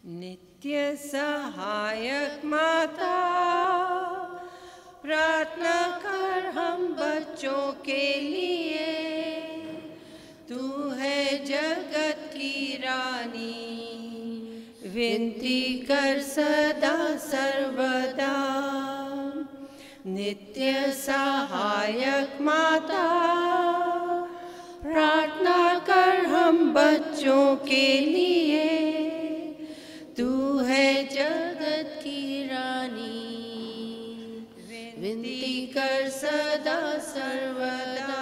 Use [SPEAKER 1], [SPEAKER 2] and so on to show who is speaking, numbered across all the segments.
[SPEAKER 1] नित्य सहायक माता, प्रार्थना कर हम बच्चों के लिए। तू है जगत की रानी, विनती कर सदा सर्वदा। नित्य सहायक माता, प्रार्थना कर हम बच्चों के लिए। तू है जगत की रानी, विनती कर सदा सर्वदा।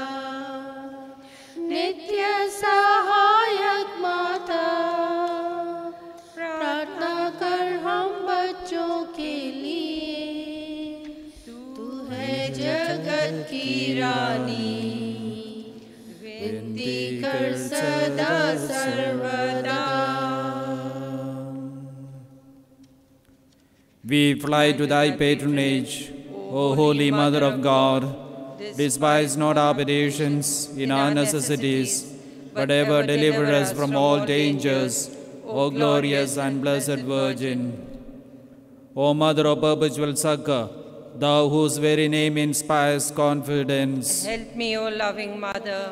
[SPEAKER 1] नित्य सहायक माता, प्रार्थना कर हम बच्चों के लिए। तू है जगत की रानी, विनती कर सदा सर्वदा।
[SPEAKER 2] We fly to thy patronage, O Holy Mother of God. Despise not our petitions in our necessities, but ever deliver us from all dangers, O glorious and blessed Virgin. O Mother of perpetual succor, thou whose very name inspires confidence,
[SPEAKER 1] help me, O loving Mother,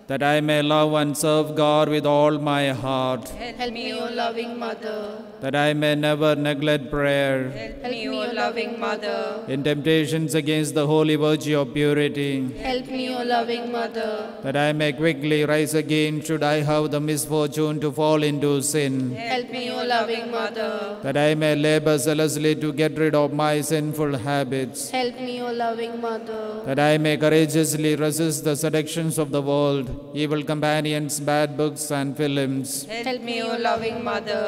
[SPEAKER 2] that I may love and serve God with all my heart.
[SPEAKER 1] Help me, O loving Mother,
[SPEAKER 2] that I may never neglect prayer.
[SPEAKER 1] Help me, O loving Mother,
[SPEAKER 2] in temptations against the holy virtue of purity.
[SPEAKER 1] Help me, O loving Mother,
[SPEAKER 2] that I may quickly rise again should I have the misfortune to fall into sin.
[SPEAKER 1] Help me, O loving Mother,
[SPEAKER 2] that I may labor zealously to get rid of my sinful habits.
[SPEAKER 1] Help me, O loving Mother,
[SPEAKER 2] that I may courageously resist the seductions of the world, evil companions, bad books and films.
[SPEAKER 1] Help me, O loving Mother,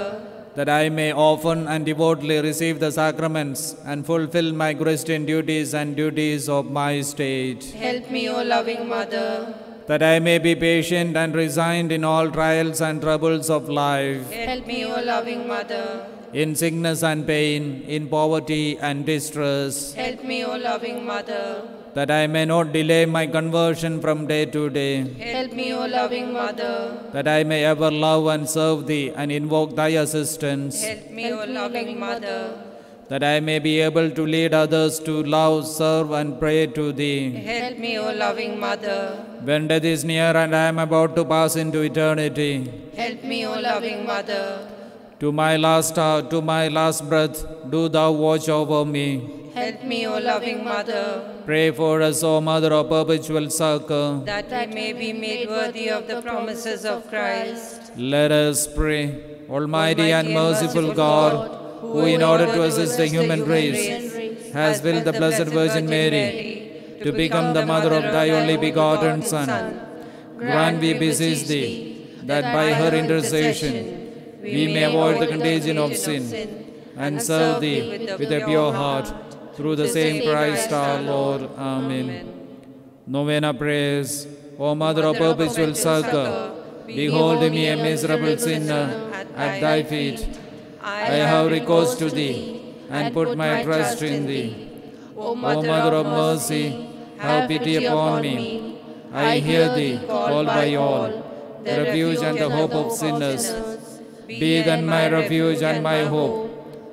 [SPEAKER 2] that I may often and devoutly receive the sacraments and fulfill my Christian duties and duties of my state.
[SPEAKER 1] Help me, O loving Mother,
[SPEAKER 2] that I may be patient and resigned in all trials and troubles of life.
[SPEAKER 1] Help me, O loving Mother,
[SPEAKER 2] in sickness and pain, in poverty and distress.
[SPEAKER 1] Help me, O loving Mother,
[SPEAKER 2] that I may not delay my conversion from day to day.
[SPEAKER 1] Help me, O loving Mother,
[SPEAKER 2] that I may ever love and serve Thee and invoke Thy assistance.
[SPEAKER 1] Help me, O loving Mother,
[SPEAKER 2] that I may be able to lead others to love, serve and pray to Thee.
[SPEAKER 1] Help me, O loving Mother,
[SPEAKER 2] when death is near and I am about to pass into eternity.
[SPEAKER 1] Help me, O loving Mother,
[SPEAKER 2] to my last hour, to my last breath, do Thou watch over me.
[SPEAKER 1] Help me, O loving Mother,
[SPEAKER 2] pray for us, O Mother of perpetual succor,
[SPEAKER 1] that we may be made worthy of the promises of Christ.
[SPEAKER 2] Let us pray. Almighty and merciful God, who in order to assist the human race has willed the Blessed Virgin Mary to become the mother of Thy only begotten Son, grant, we beseech Thee, that by her intercession we may avoid the contagion of sin and serve Thee with a pure heart, through the same Christ our Lord. Amen. Novena prayers. O Mother of perpetual succor, behold me a miserable sinner at Thy feet. I have recourse to Thee and put my trust in Thee. O Mother of mercy, have pity upon me. I hear Thee called by all, the refuge and the hope of sinners. Be then my refuge and my hope.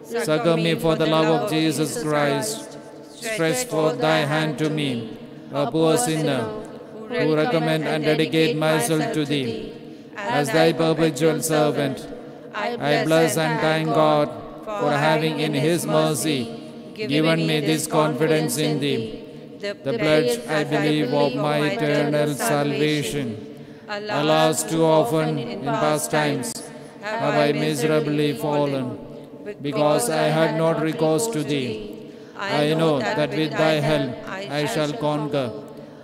[SPEAKER 2] Succor me for the love of Jesus Christ. Stretch forth Thy hand to me, a poor sinner, who recommend and dedicate myself to Thee. As Thy perpetual servant, I bless and thank God for having in His mercy given me this confidence in Thee, the pledge, I believe, of my eternal salvation. Alas, too often in past times have I miserably fallen, because I had not recourse to Thee. I know that with Thy help I shall conquer.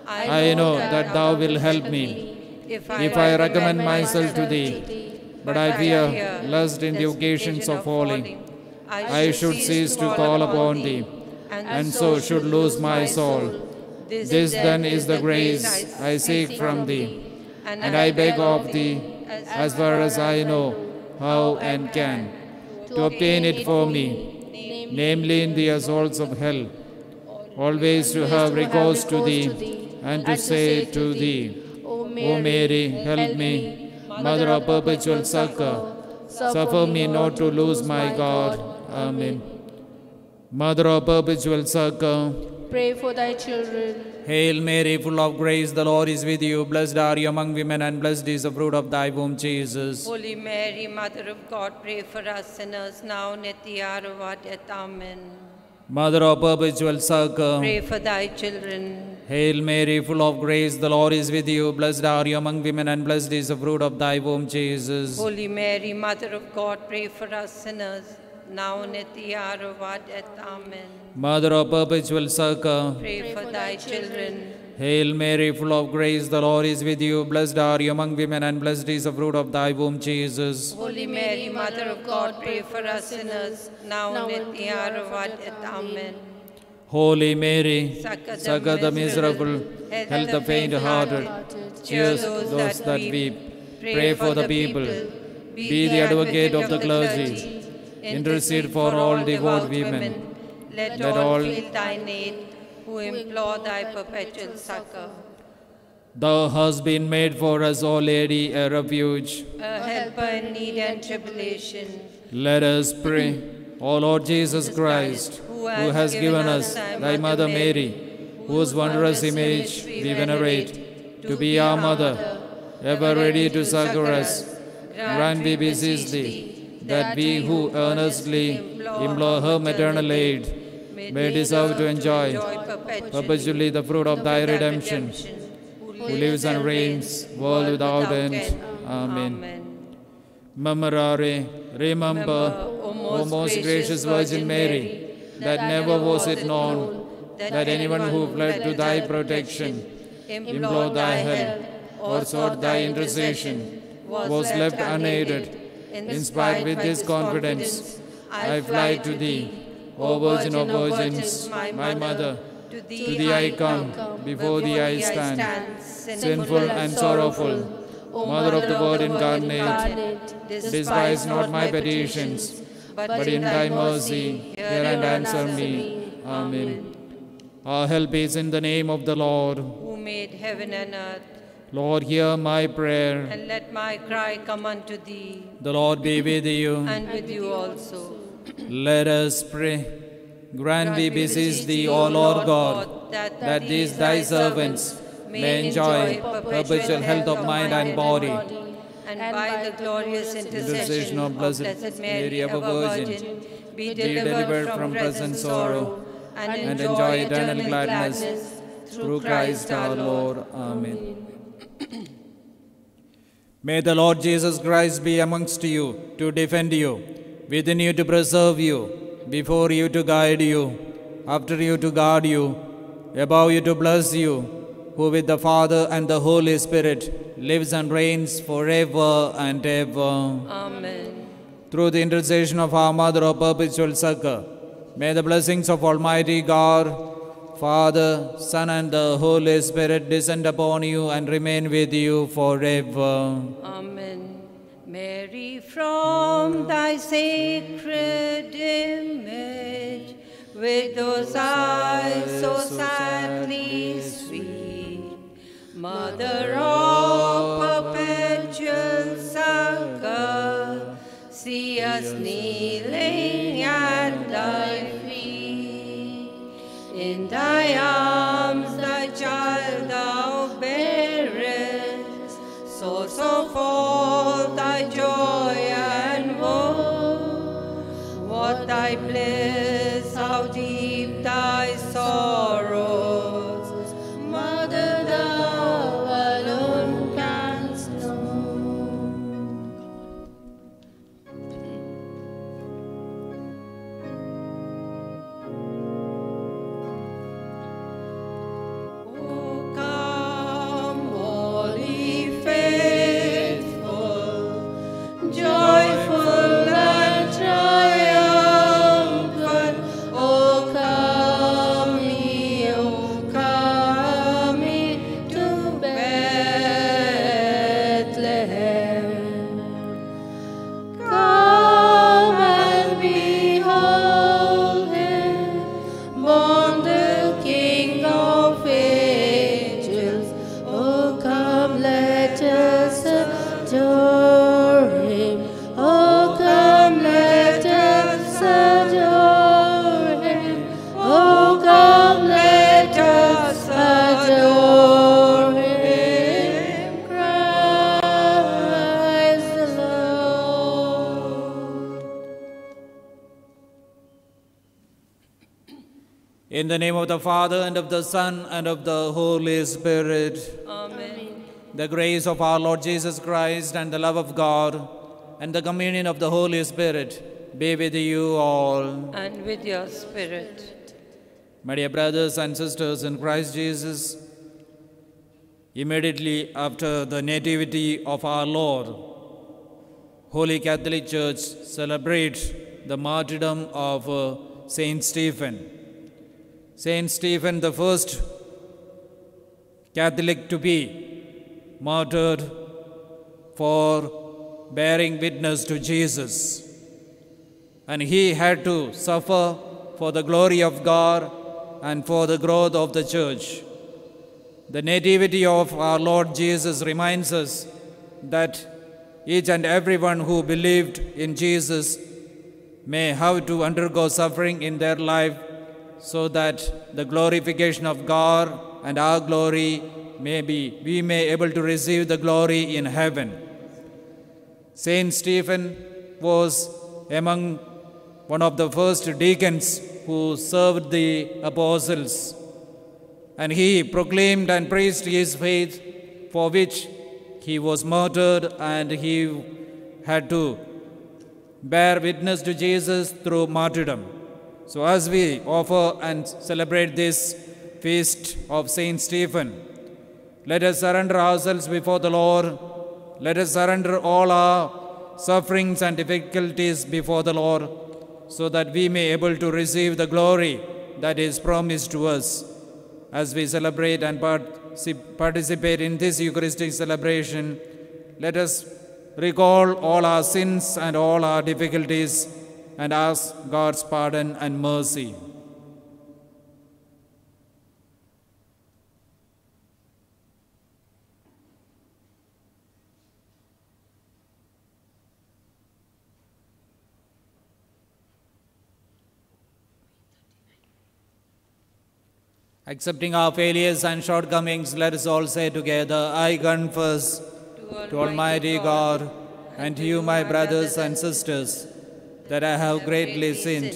[SPEAKER 2] I know that Thou wilt help me, if I recommend myself to Thee. But I fear, lest in the occasions of falling, I should cease to call upon Thee, and so should lose my soul. This then is the grace I seek from Thee, and I beg of Thee, as far as I know how and can, to obtain it for me, namely in the assaults of hell, always to have recourse to Thee, and to say to Thee, O Mary, help me, Mother of perpetual succor, Suffer me not to lose my God. Amen. Mother of perpetual succor,
[SPEAKER 3] pray for thy children.
[SPEAKER 2] Hail Mary, full of grace, the Lord is with you. Blessed are you among women, and blessed is the fruit of thy womb, Jesus.
[SPEAKER 1] Holy Mary, Mother of God, pray for us sinners, now and at the hour of our death. Amen.
[SPEAKER 2] Mother of perpetual succor,
[SPEAKER 1] Pray for thy children.
[SPEAKER 2] Hail Mary, full of grace, the Lord is with you. Blessed are you among women, and blessed is the fruit of thy womb, Jesus.
[SPEAKER 1] Holy Mary, Mother of God, pray for us sinners, now and at the hour of our death. Amen.
[SPEAKER 2] Mother of perpetual succor,
[SPEAKER 1] Pray for thy children.
[SPEAKER 2] Hail Mary, full of grace, the Lord is with you. Blessed are you among women, and blessed is the fruit of thy womb, Jesus.
[SPEAKER 1] Holy Mary, Mother of God, pray for us sinners, now and at the hour of our death. Amen.
[SPEAKER 2] Holy Mary,
[SPEAKER 1] Succor
[SPEAKER 2] the miserable, help the faint-hearted, cheer those that weep. Pray for the people. Be the advocate of the clergy. Intercede for all devout women.
[SPEAKER 1] Let all feel thine aid, who implore thy perpetual succor.
[SPEAKER 2] Thou hast been made for us, O Lady, a refuge.
[SPEAKER 1] A helper in need and tribulation.
[SPEAKER 2] Let us pray. O Lord Jesus Christ, who has given us thy Mother Mary, whose wondrous image we venerate, to be our Mother, ever ready to succor us, grant, we beseech thee, that we who earnestly implore her maternal aid may deserve to enjoy perpetually the fruit of thy redemption, who lives and reigns, world without end. Amen. Memorare, remember, O most gracious Virgin Mary, that never was it known that anyone who fled to thy protection, implored thy help, or sought thy intercession, was left unaided. Inspired with this confidence, I fly to thee, O Virgin of Virgins, my Mother. To thee I come, before thee I stand, sinful and sorrowful. Mother of the Word incarnate, despise not my petitions, but in thy mercy hear and answer me. Amen. Our help is in the name of the Lord,
[SPEAKER 1] who made heaven and earth.
[SPEAKER 2] Lord, hear my prayer.
[SPEAKER 1] And let my cry come unto thee.
[SPEAKER 2] The Lord be with you.
[SPEAKER 1] And with you also.
[SPEAKER 2] Let us pray. Grant, we beseech thee, O Lord God, that these thy servants may enjoy perpetual health of mind and body,
[SPEAKER 1] and by the glorious intercession of Blessed Mary, ever Virgin, be delivered from present sorrow, and enjoy eternal gladness, through Christ our Lord. Amen.
[SPEAKER 2] May the Lord Jesus Christ be amongst you to defend you, within you to preserve you, before you to guide you, after you to guard you, above you to bless you, who with the Father and the Holy Spirit lives and reigns forever and ever.
[SPEAKER 1] Amen.
[SPEAKER 2] Through the intercession of our Mother of perpetual succor, may the blessings of Almighty God, Father, Son, and the Holy Spirit descend upon you and remain with you forever.
[SPEAKER 1] Amen. Mary, from thy sacred image, with those eyes so sadly sweet, Mother of perpetual succor, see us kneeling at thy feet. In thy arms thy child thou bearest, source of all thy joy and woe. What thy bliss, how deep thy sorrows, Mother, thou alone canst know. O come, all ye faithful, joyful and triumphant,
[SPEAKER 2] In the name of the Father, and of the Son, and of the Holy Spirit.
[SPEAKER 1] Amen.
[SPEAKER 2] The grace of our Lord Jesus Christ, and the love of God, and the communion of the Holy Spirit be with you all.
[SPEAKER 1] And with your spirit.
[SPEAKER 2] My dear brothers and sisters in Christ Jesus, immediately after the nativity of our Lord, Holy Catholic Church celebrates the martyrdom of Saint Stephen. Saint Stephen, the first Catholic to be martyred for bearing witness to Jesus. And he had to suffer for the glory of God and for the growth of the church. The nativity of our Lord Jesus reminds us that each and everyone who believed in Jesus may have to undergo suffering in their life so that the glorification of God and our glory we may able to receive the glory in heaven. Saint Stephen was among one of the first deacons who served the apostles, and he proclaimed and preached his faith, for which he was martyred, and he had to bear witness to Jesus through martyrdom. So as we offer and celebrate this feast of Saint Stephen, let us surrender ourselves before the Lord. Let us surrender all our sufferings and difficulties before the Lord, so that we may able to receive the glory that is promised to us. As we celebrate and participate in this Eucharistic celebration, let us recall all our sins and all our difficulties and ask God's pardon and mercy. Accepting our failures and shortcomings, let us all say together, I confess to Almighty God and to you, my brothers and sisters, that I have greatly sinned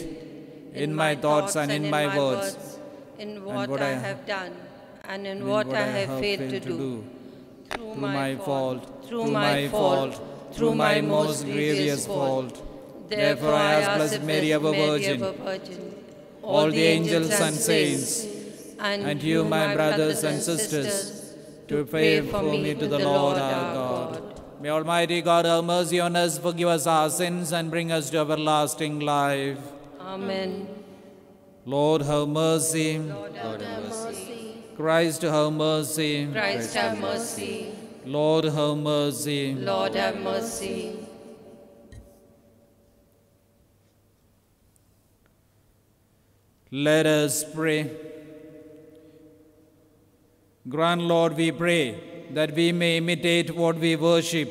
[SPEAKER 2] in my thoughts and in my words,
[SPEAKER 1] in what I have done and in what I have failed to do, through my fault, through my most grievous fault. Therefore I ask Blessed Mary, ever Virgin, all the angels and saints, and you, my brothers and sisters, to pray for me to the Lord our God. May Almighty God have mercy on us, forgive us our sins, and bring us to everlasting life. Amen.
[SPEAKER 2] Lord, have mercy.
[SPEAKER 1] Lord, have mercy.
[SPEAKER 2] Christ, have mercy.
[SPEAKER 1] Christ, have mercy.
[SPEAKER 2] Lord, have mercy.
[SPEAKER 1] Lord, have mercy.
[SPEAKER 2] Let us pray. Grant, Lord, we pray, that we may imitate what we worship,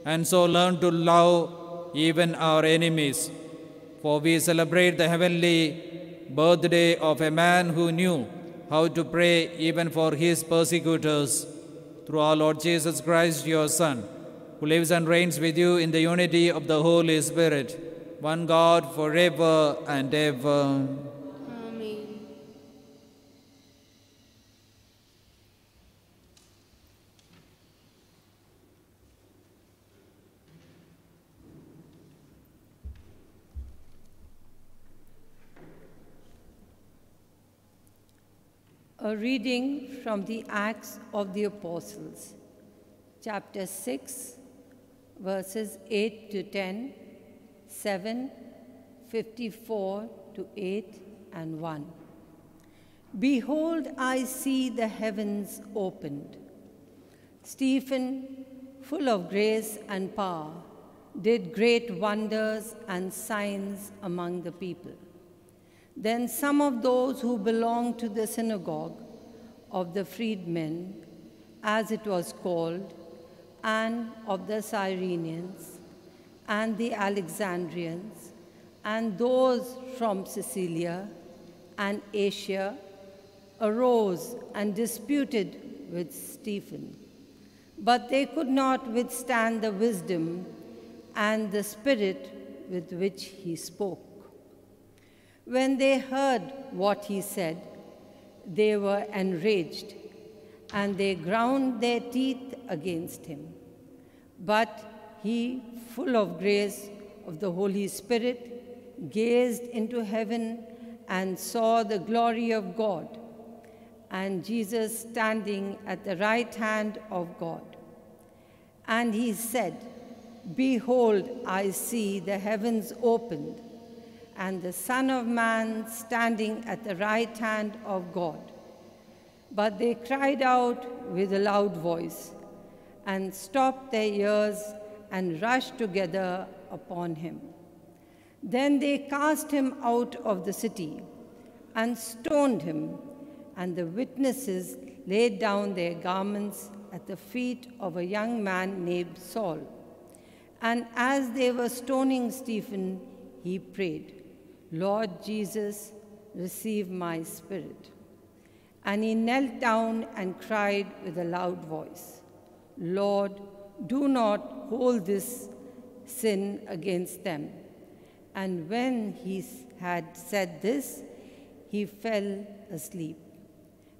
[SPEAKER 2] and so learn to love even our enemies. For we celebrate the heavenly birthday of a man who knew how to pray even for his persecutors, through our Lord Jesus Christ, your Son, who lives and reigns with you in the unity of the Holy Spirit, one God, forever and ever.
[SPEAKER 1] A reading from the Acts of the Apostles, chapter 6, verses 8 to 10, 7, 54 to 8, and 1. Behold, I see the heavens opened. Stephen, full of grace and power, did great wonders and signs among the people. Then some of those who belonged to the synagogue of the freedmen, as it was called, and of the Cyrenians, and the Alexandrians, and those from Cilicia and Asia, arose and disputed with Stephen. But they could not withstand the wisdom and the spirit with which he spoke.
[SPEAKER 4] When they heard what he said, they were enraged, and they ground their teeth against him. But he, full of grace of the Holy Spirit, gazed into heaven and saw the glory of God, and Jesus standing at the right hand of God. And he said, "Behold, I see the heavens opened, and the Son of Man standing at the right hand of God." But they cried out with a loud voice, and stopped their ears and rushed together upon him. Then they cast him out of the city and stoned him, and the witnesses laid down their garments at the feet of a young man named Saul. And as they were stoning Stephen, he prayed, "Lord Jesus, receive my spirit." And he knelt down and cried with a loud voice, "Lord, do not hold this sin against them." And when he had said this, he fell asleep.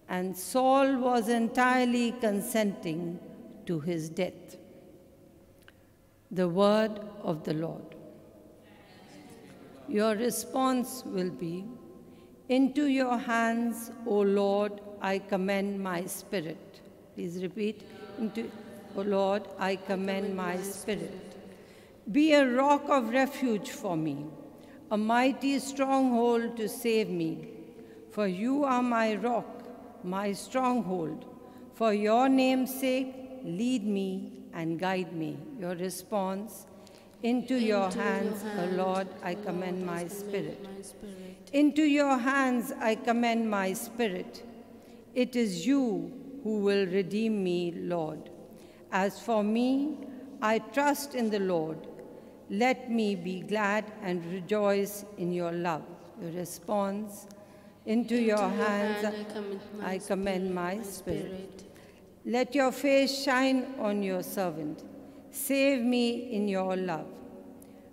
[SPEAKER 4] And Saul was entirely consenting to his death. The word of the Lord. Your response will be, "Into your hands, O Lord, I commend my spirit." Please repeat. O Lord, I commend my spirit. Be a rock of refuge for me, a mighty stronghold to save me. For you are my rock, my stronghold. For your name's sake, lead me and guide me. Your response, into your hands, O Lord, I commend my spirit. Into your hands I commend my spirit. It is you who will redeem me, Lord. As for me, I trust in the Lord. Let me be glad and rejoice in your love. Your response, into your hands I commend my spirit. Let your face shine on your servant. Save me in your love.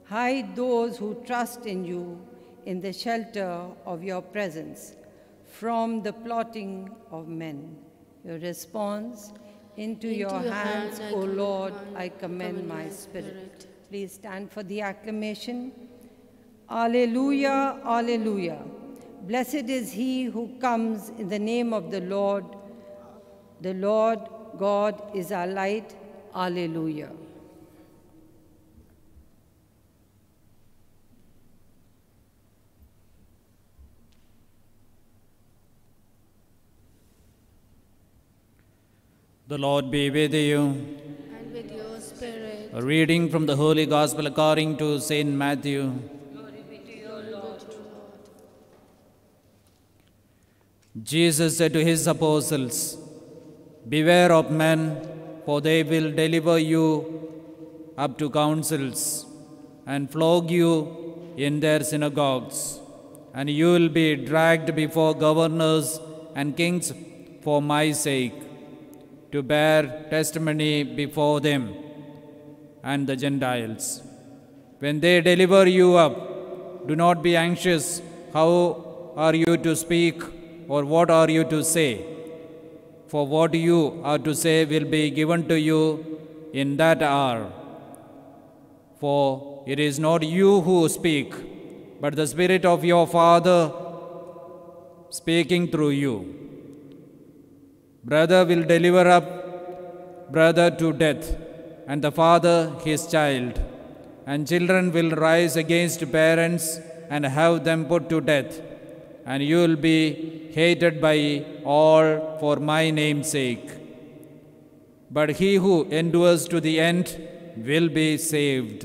[SPEAKER 4] Hide those who trust in you in the shelter of your presence, from the plotting of men. Your response, into your hands, O Lord, I commend my spirit. Please stand for the acclamation. Alleluia, alleluia. Blessed is he who comes in the name of the Lord. The Lord God is our light. Alleluia.
[SPEAKER 2] The Lord be with you.
[SPEAKER 3] And with your spirit.
[SPEAKER 2] A reading from the Holy Gospel according to St. Matthew.
[SPEAKER 4] Glory be to you, Lord.
[SPEAKER 2] Jesus said to his apostles, "Beware of men, for they will deliver you up to councils and flog you in their synagogues, and you will be dragged before governors and kings for my sake, to bear testimony before them and the Gentiles. When they deliver you up, do not be anxious how are you to speak or what are you to say, for what you are to say will be given to you in that hour. For it is not you who speak, but the Spirit of your Father speaking through you. Brother will deliver up brother to death, and the father his child, and children will rise against parents and have them put to death, and you will be hated by all for my name's sake. But he who endures to the end will be saved."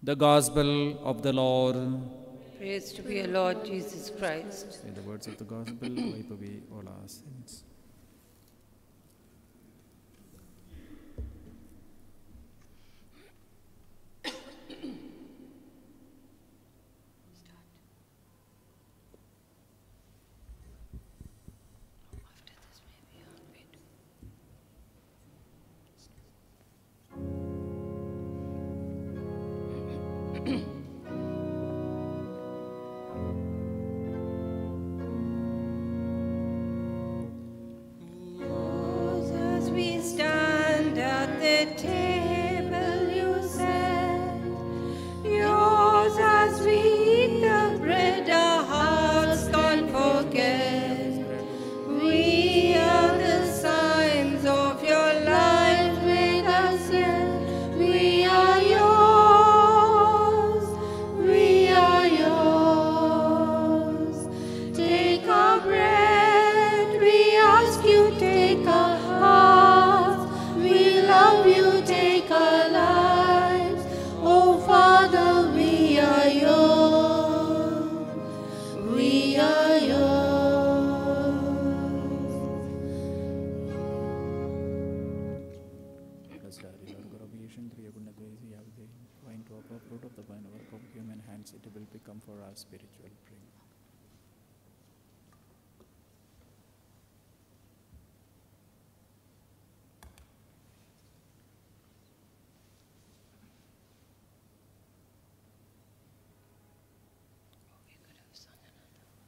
[SPEAKER 2] The Gospel of the Lord.
[SPEAKER 4] Praise to be, Lord Jesus Christ.
[SPEAKER 2] May the words of the Gospel wipe away all our sins.
[SPEAKER 4] the table you set. Yours as we eat the bread, our hearts can't forget. We are the signs of your life with us yet. We are yours, we are yours. Take our bread, we ask you, take our hearts. We love you, take our lives. Oh Father, we are yours, we are yours.
[SPEAKER 1] Blessed are you, Lord God of creation, through your goodness, grace, we have the wine to offer, fruit of the vine, work of human hands, it will become for our spiritual drink.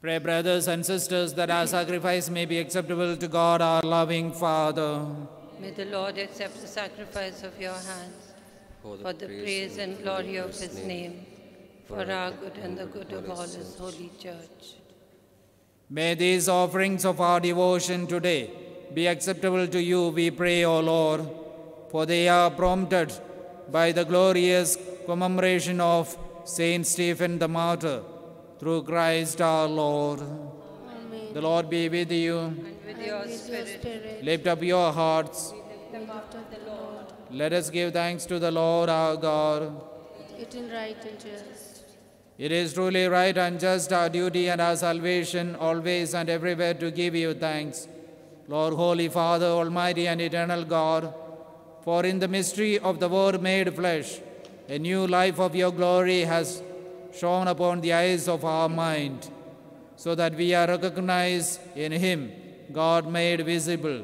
[SPEAKER 1] Pray, brothers and sisters, that our sacrifice may be acceptable to God, our loving Father.
[SPEAKER 4] May the Lord accept the sacrifice of your hands for the praise and glory of his name, for our good and the good of all his holy church.
[SPEAKER 1] May these offerings of our devotion today be acceptable to you, we pray, O Lord, for they are prompted by the glorious commemoration of Saint Stephen the Martyr, through Christ our Lord.
[SPEAKER 3] Amen.
[SPEAKER 1] The Lord be with you.
[SPEAKER 4] And with your
[SPEAKER 3] With your
[SPEAKER 4] spirit,
[SPEAKER 3] spirit,
[SPEAKER 1] Lift up your hearts.
[SPEAKER 3] we lift up the Lord.
[SPEAKER 1] Let us give thanks to the Lord our God.
[SPEAKER 3] It is right and just.
[SPEAKER 1] It is truly right and just, our duty and our salvation, always and everywhere to give you thanks, Lord, Holy Father, Almighty and eternal God, for in the mystery of the Word made flesh, a new life of your glory has shone upon the eyes of our mind, so that we are recognized in him, God made visible.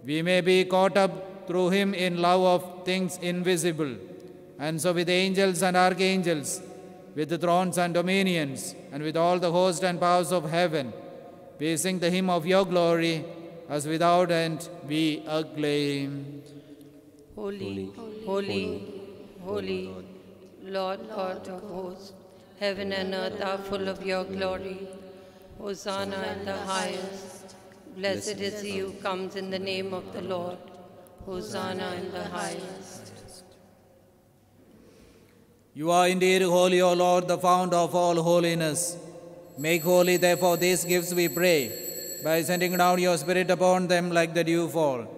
[SPEAKER 1] We may be caught up through him in love of things invisible, and so with angels and archangels, with the thrones and dominions, and with all the hosts and powers of heaven, we sing the hymn of your glory, as without end we acclaim.
[SPEAKER 4] holy, holy, holy, Lord God of hosts, heaven and earth are full of your glory. Hosanna in the highest. Blessed is he who comes in the name of the Lord. Hosanna in the highest.
[SPEAKER 1] You are indeed holy, O Lord, the fount of all holiness. Make holy, therefore, these gifts, we pray, by sending down your Spirit upon them like the dewfall,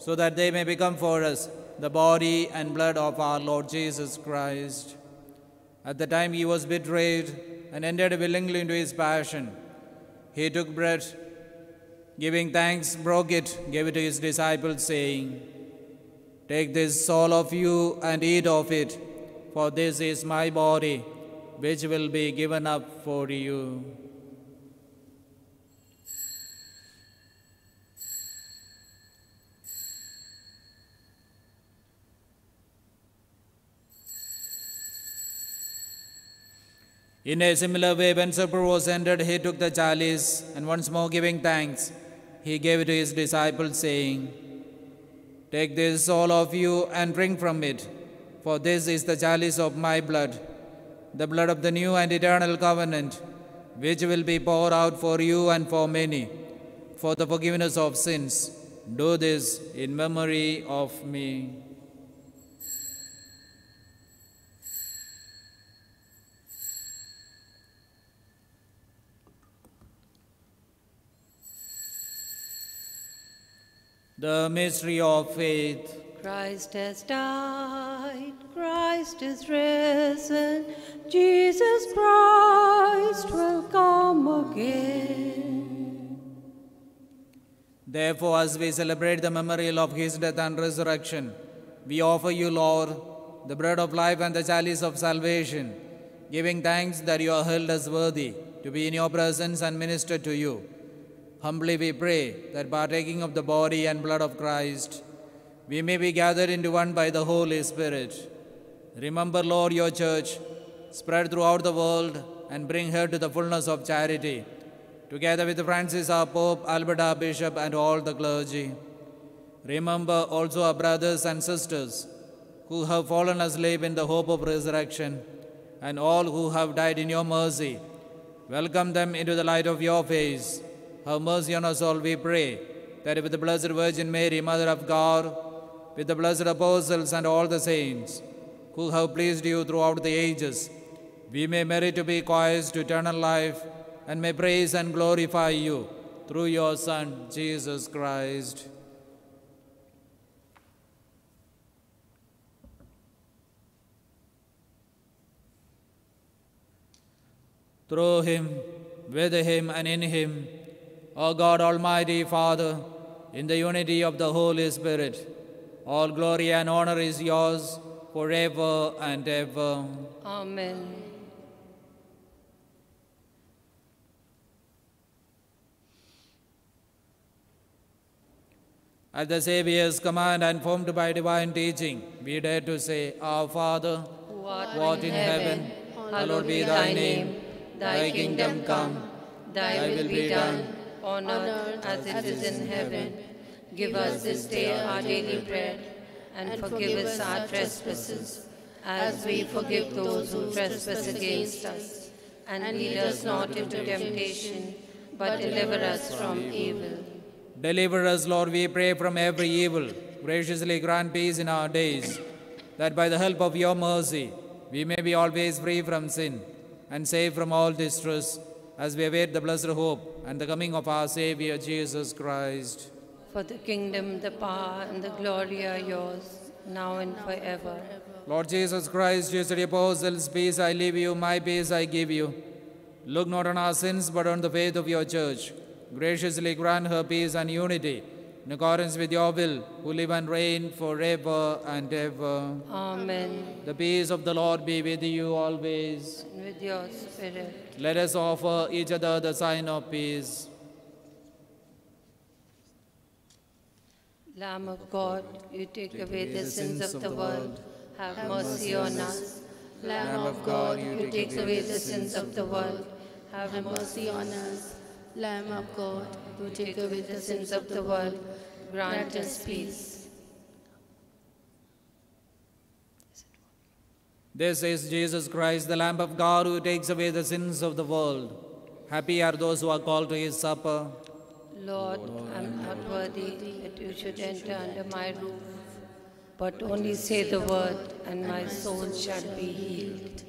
[SPEAKER 1] so that they may become for us the body and blood of our Lord Jesus Christ. At the time he was betrayed and entered willingly into his passion, he took bread, giving thanks, broke it, gave it to his disciples, saying, "Take this, all of you, and eat of it, for this is my body, which will be given up for you." In a similar way, when supper was ended, he took the chalice, and once more giving thanks, he gave it to his disciples, saying, "Take this, all of you, and drink from it, for this is the chalice of my blood, the blood of the new and eternal covenant, which will be poured out for you and for many, for the forgiveness of sins. Do this in memory of me." The mystery of faith.
[SPEAKER 4] Christ has died, Christ is risen, Jesus Christ will come again.
[SPEAKER 1] Therefore, as we celebrate the memorial of his death and resurrection, we offer you, Lord, the bread of life and the chalice of salvation, giving thanks that you are held as worthy to be in your presence and minister to you. Humbly we pray that partaking of the body and blood of Christ, we may be gathered into one by the Holy Spirit. Remember, Lord, your church, spread throughout the world, and bring her to the fullness of charity, together with Francis our Pope, Albert our Bishop, and all the clergy.
[SPEAKER 2] Remember also our brothers and sisters who have fallen asleep in the hope of resurrection, and all who have died in your mercy. Welcome them into the light of your face. Have mercy on us all, we pray, that with the Blessed Virgin Mary, Mother of God, with the blessed apostles and all the saints who have pleased you throughout the ages, we may merit to be coins to eternal life, and may praise and glorify you through your Son, Jesus Christ. Through him, with him, and in him, O God, Almighty Father, in the unity of the Holy Spirit, all glory and honor is yours forever and ever.
[SPEAKER 4] Amen.
[SPEAKER 2] At the Saviour's command and formed by divine teaching, we dare to say, Our Father,
[SPEAKER 4] Who
[SPEAKER 2] art in heaven, hallowed be thy name. Thy kingdom come,
[SPEAKER 4] thy will be done, on earth as it is in heaven. Give us this day our daily bread, and forgive us our trespasses, as we forgive those who trespass against us. And lead us not into temptation, but deliver us from evil.
[SPEAKER 2] Deliver us, Lord, we pray, from every evil. Graciously grant peace in our days, that by the help of your mercy we may be always free from sin and safe from all distress, as we await the blessed hope and the coming of our Savior Jesus Christ.
[SPEAKER 4] For the kingdom, the power, and the glory are yours, now and forever.
[SPEAKER 2] Lord Jesus Christ, you said to the apostles, Peace I leave you, my peace I give you. Look not on our sins, but on the faith of your church. Graciously grant her peace and unity, in accordance with your will, who live and reign forever and ever.
[SPEAKER 4] Amen.
[SPEAKER 2] The peace of the Lord be with you always.
[SPEAKER 4] And with your spirit.
[SPEAKER 2] Let us offer each other the sign of peace.
[SPEAKER 4] Lamb of God, you take away the sins of the world. Have mercy on us. Lamb of God, you take away the sins of the world. Have mercy on us. Lamb of God, who take away the sins of the world, grant us peace.
[SPEAKER 2] This is Jesus Christ, the Lamb of God, who takes away the sins of the world. Happy are those who are called to his supper.
[SPEAKER 4] Lord, I am not worthy that you should enter under my roof, but only say the word, and my soul shall be healed.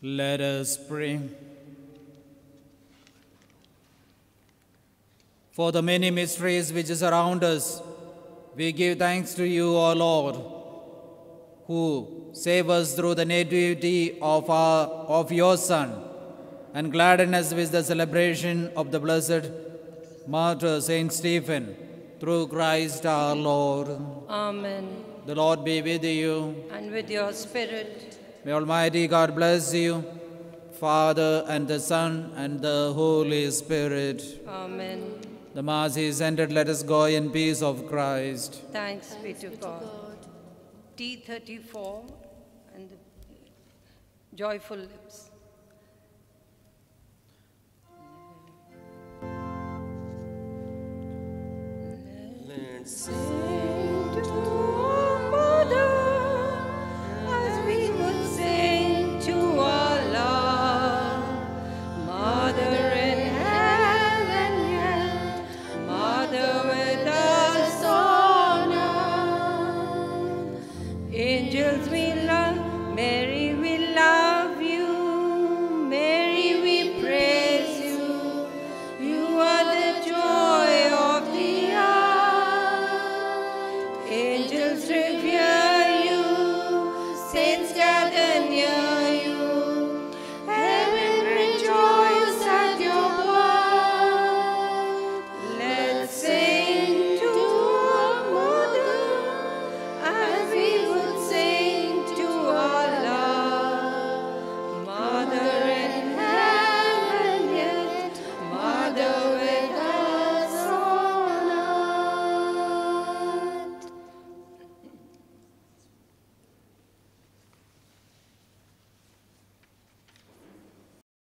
[SPEAKER 1] Let us pray. For the many mysteries which surround us, we give thanks to you, O Lord, who save us through the nativity of your Son, and gladden us with the celebration of the blessed martyr Saint Stephen, through Christ our Lord.
[SPEAKER 4] Amen.
[SPEAKER 1] The Lord be with you.
[SPEAKER 4] And with your spirit.
[SPEAKER 1] May Almighty God bless you, Father and the Son and the Holy Spirit.
[SPEAKER 4] Amen.
[SPEAKER 1] The Mass is ended. Let us go in peace of Christ.
[SPEAKER 4] Thanks be to God. T34 and the joyful lips.
[SPEAKER 5] Let's sing.